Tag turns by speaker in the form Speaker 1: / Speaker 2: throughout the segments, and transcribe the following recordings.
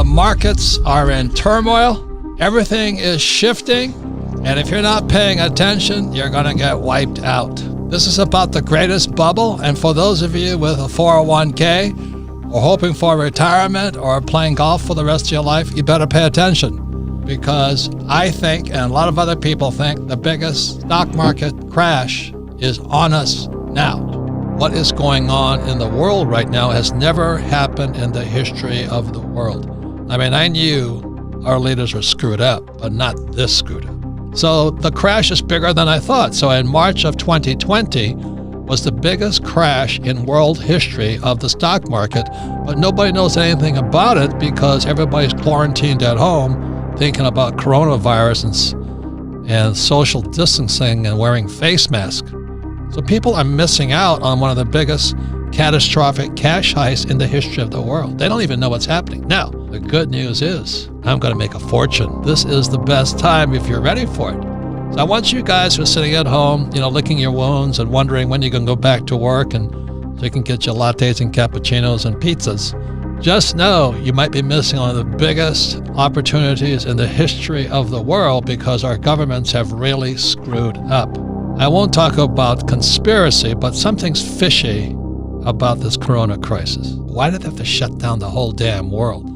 Speaker 1: markets are in turmoil. Everything is shifting. And if you're not paying attention, you're going to get wiped out. This is about the greatest bubble. And for those of you with a 401k or hoping for retirement or playing golf for the rest of your life, you better pay attention. Because I think, and a lot of other people think, the biggest stock market crash is on us now. What is going on in the world right now has never happened in the history of the world. I mean, I knew our leaders were screwed up, but not this screwed up. So the crash is bigger than I thought. So in March of 2020 was the biggest crash in world history of the stock market, but nobody knows anything about it because everybody's quarantined at home thinking about coronavirus and social distancing and wearing face masks. So people are missing out on one of the biggest catastrophic cash heists in the history of the world. They don't even know what's happening. Now, the good news is I'm going to make a fortune. This is the best time if you're ready for it. So I want you guys who are sitting at home, licking your wounds and wondering when you're going to go back to work and so you can get your lattes and cappuccinos and pizzas. Just know you might be missing one of the biggest opportunities in the history of the world because our governments have really screwed up. I won't talk about conspiracy, but something's fishy about this corona crisis. Why did they have to shut down the whole damn world?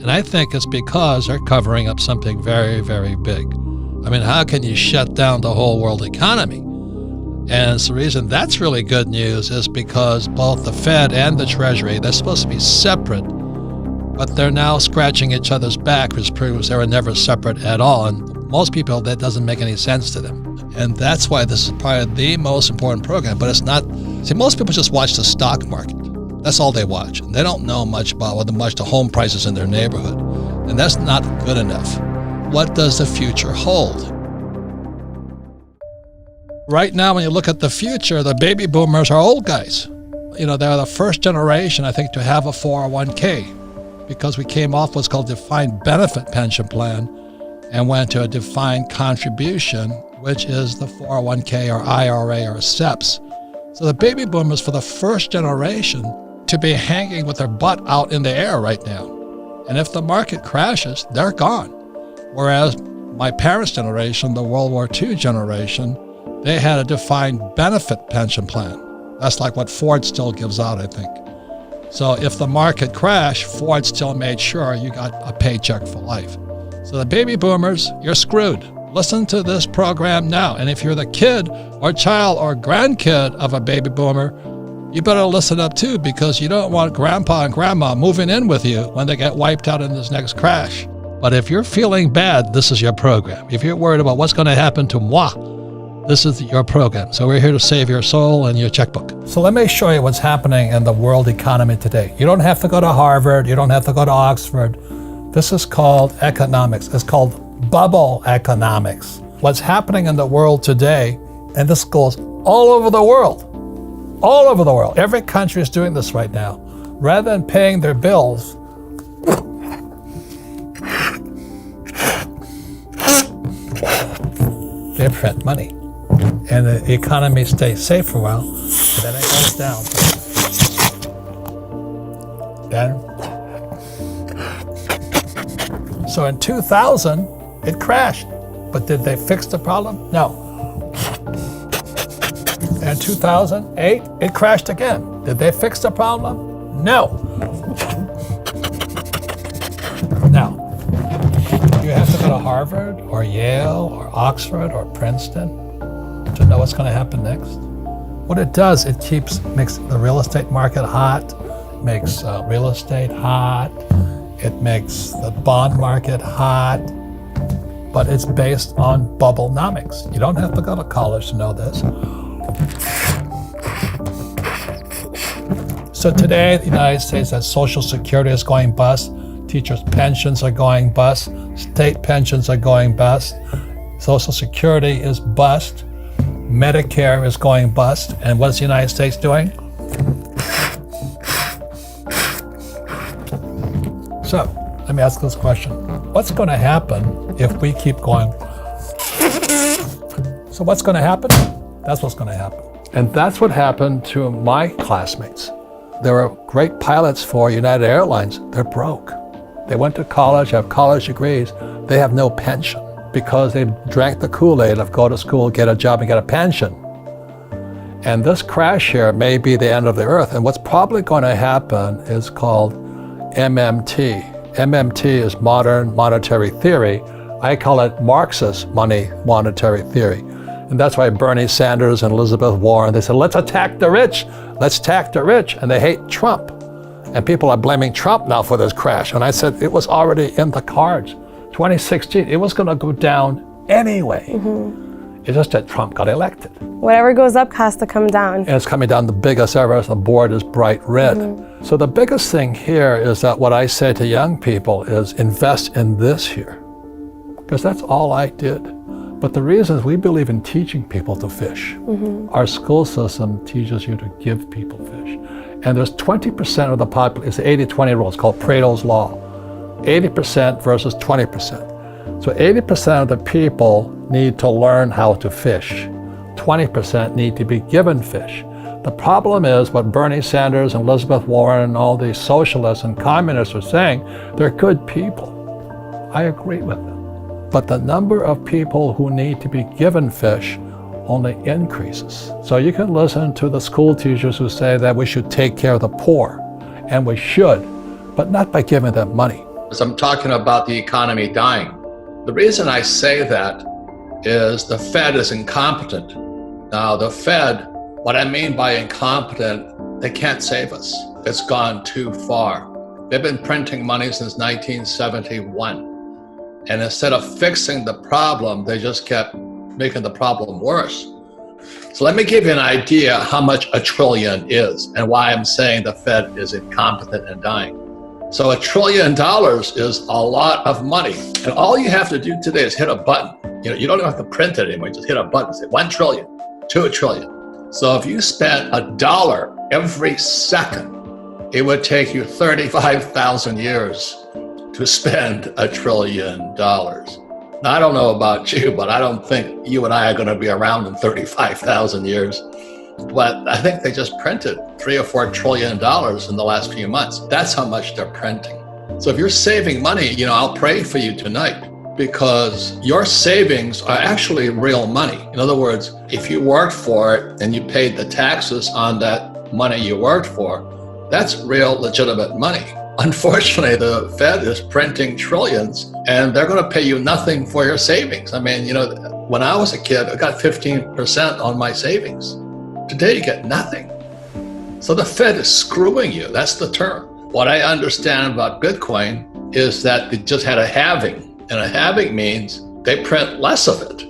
Speaker 1: And I think it's because they're covering up something very, very big. I mean, how can you shut down the whole world economy? And it's the reason that's really good news is because both the Fed and the Treasury, they're supposed to be separate, but they're now scratching each other's back, which proves they were never separate at all. And most people, that doesn't make any sense to them. And that's why this is probably the most important program, but it's not. See, most people just watch the stock market. That's all they watch. They don't know much about the home prices in their neighborhood. And that's not good enough. What does the future hold? Right now, when you look at the future, the baby boomers are old guys. They're the first generation, I think, to have a 401k because we came off what's called defined benefit pension plan and went to a defined contribution, which is the 401k or IRA or SEPs. So the baby boomers for the first generation to be hanging with their butt out in the air right now. And if the market crashes, they're gone. Whereas my parents' generation, the World War II generation, they had a defined benefit pension plan. That's like what Ford still gives out, I think. So if the market crashed, Ford still made sure you got a paycheck for life. So the baby boomers, you're screwed. Listen to this program now. And if you're the kid or child or grandkid of a baby boomer, you better listen up too, because you don't want grandpa and grandma moving in with you when they get wiped out in this next crash. But if you're feeling bad, this is your program. If you're worried about what's going to happen to moi, this is your program. So we're here to save your soul and your checkbook. So let me show you what's happening in the world economy today. You don't have to go to Harvard. You don't have to go to Oxford. This is called economics. It's called bubble economics. What's happening in the world today, and this goes all over the world, all over the world. Every country is doing this right now. Rather than paying their bills, they print money. And the economy stays safe for a while, but then it goes down. So in 2000, it crashed. But did they fix the problem? No. In 2008, it crashed again. Did they fix the problem? No. Now, you have to go to Harvard or Yale or Oxford or Princeton to know what's going to happen next. What it does, it makes the real estate market hot, makes real estate hot, it makes the bond market hot, but it's based on bubblenomics. You don't have to go to college to know this. So today, the United States has Social Security is going bust, teachers' pensions are going bust, state pensions are going bust, Social Security is bust, Medicare is going bust, and what's the United States doing? So, let me ask this question. What's going to happen if we keep going? So what's going to happen? That's what's going to happen. And that's what happened to my classmates. They were great pilots for United Airlines. They're broke. They went to college, have college degrees. They have no pension because they drank the Kool-Aid of go to school, get a job, and get a pension. And this crash here may be the end of the earth. And what's probably going to happen is called MMT. MMT is modern monetary theory. I call it Marxist monetary theory. And that's why Bernie Sanders and Elizabeth Warren, they said, let's attack the rich. Let's attack the rich. And they hate Trump. And people are blaming Trump now for this crash. And I said, it was already in the cards. 2016, it was going to go down anyway. It's just that Trump got elected.
Speaker 2: Whatever goes up has to come down.
Speaker 1: And it's coming down the biggest ever. The board is bright red. So the biggest thing here is that what I say to young people is invest in this here. Because that's all I did. But the reason is we believe in teaching people to fish. Our school system teaches you to give people fish. And there's 20% of the population, it's 80-20 rule, it's called Pareto's Law. 80% versus 20%. So 80% of the people need to learn how to fish. 20% need to be given fish. The problem is what Bernie Sanders and Elizabeth Warren and all these socialists and communists are saying, they're good people. I agree with them. But the number of people who need to be given fish only increases. So you can listen to the school teachers who say that we should take care of the poor, and we should, but not by giving them money.
Speaker 3: As I'm talking about the economy dying, the reason I say that is the Fed is incompetent. Now the Fed, what I mean by incompetent, they can't save us. It's gone too far. They've been printing money since 1971. And instead of fixing the problem, they just kept making the problem worse. So let me give you an idea how much $1 trillion is and why I'm saying the Fed is incompetent and dying. So $1 trillion is a lot of money. And all you have to do today is hit a button. You don't have to print it anymore. Just hit a button, say 1 trillion, 2 trillion. So if you spent $1 every second, it would take you 35,000 years to spend $1 trillion. Now, I don't know about you, but I don't think you and I are going to be around in 35,000 years. But I think they just printed $3 or $4 trillion in the last few months. That's how much they're printing. So if you're saving money, I'll pray for you tonight because your savings are actually real money. In other words, if you worked for it and you paid the taxes on that money you worked for, that's real legitimate money. Unfortunately, the Fed is printing trillions and they're going to pay you nothing for your savings. I mean, when I was a kid, I got 15% on my savings. Today, you get nothing. So the Fed is screwing you. That's the term. What I understand about Bitcoin is that they just had a halving. And a halving means they print less of it.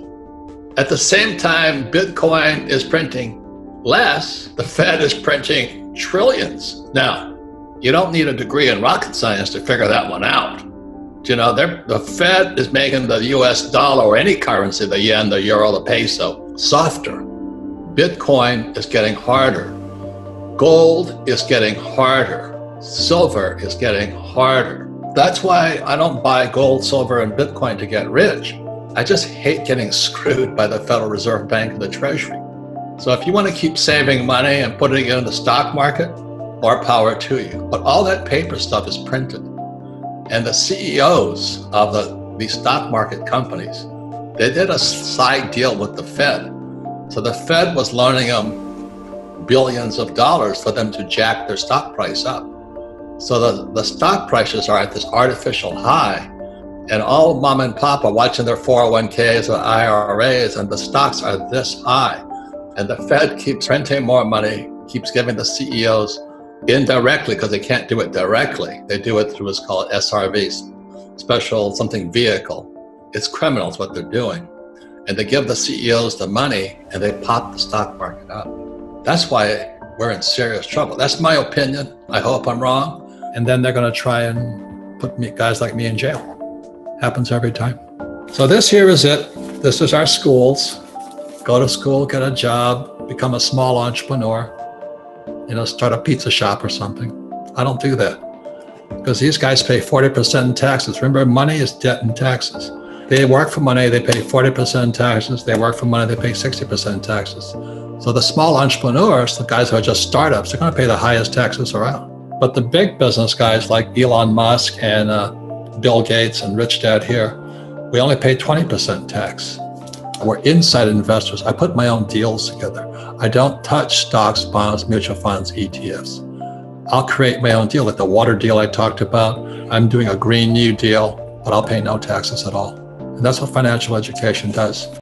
Speaker 3: At the same time, Bitcoin is printing less. The Fed is printing trillions. Now, you don't need a degree in rocket science to figure that one out. The Fed is making the US dollar or any currency, the yen, the euro, the peso, softer. Bitcoin is getting harder. Gold is getting harder. Silver is getting harder. That's why I don't buy gold, silver, and Bitcoin to get rich. I just hate getting screwed by the Federal Reserve Bank and the Treasury. So if you want to keep saving money and putting it in the stock market, more power to you. But all that paper stuff is printed. And the CEOs of these stock market companies, they did a side deal with the Fed. So the Fed was loaning them billions of dollars for them to jack their stock price up. So the stock prices are at this artificial high, and all mom and pop are watching their 401ks or IRAs, and the stocks are this high. And the Fed keeps printing more money, keeps giving the CEOs indirectly, because they can't do it directly. They do it through what's called SRVs, special something vehicle. It's criminals what they're doing. And they give the CEOs the money and they pop the stock market up. That's why we're in serious trouble. That's my opinion. I hope I'm wrong. And then they're going to try and put guys like me in jail. Happens every time. So this here is it. This is our schools. Go to school, get a job, become a small entrepreneur, start a pizza shop or something. I don't do that because these guys pay 40% in taxes. Remember, money is debt and taxes. They work for money, they pay 40% in taxes. They work for money, they pay 60% in taxes. So the small entrepreneurs, the guys who are just startups, they're going to pay the highest taxes around. But the big business guys like Elon Musk and
Speaker 1: Bill Gates and Rich Dad here, we only pay 20% tax. We're inside investors. I put my own deals together. I don't touch stocks, bonds, mutual funds, ETFs. I'll create my own deal, like the water deal I talked about. I'm doing a Green New Deal, but I'll pay no taxes at all. And that's what financial education does.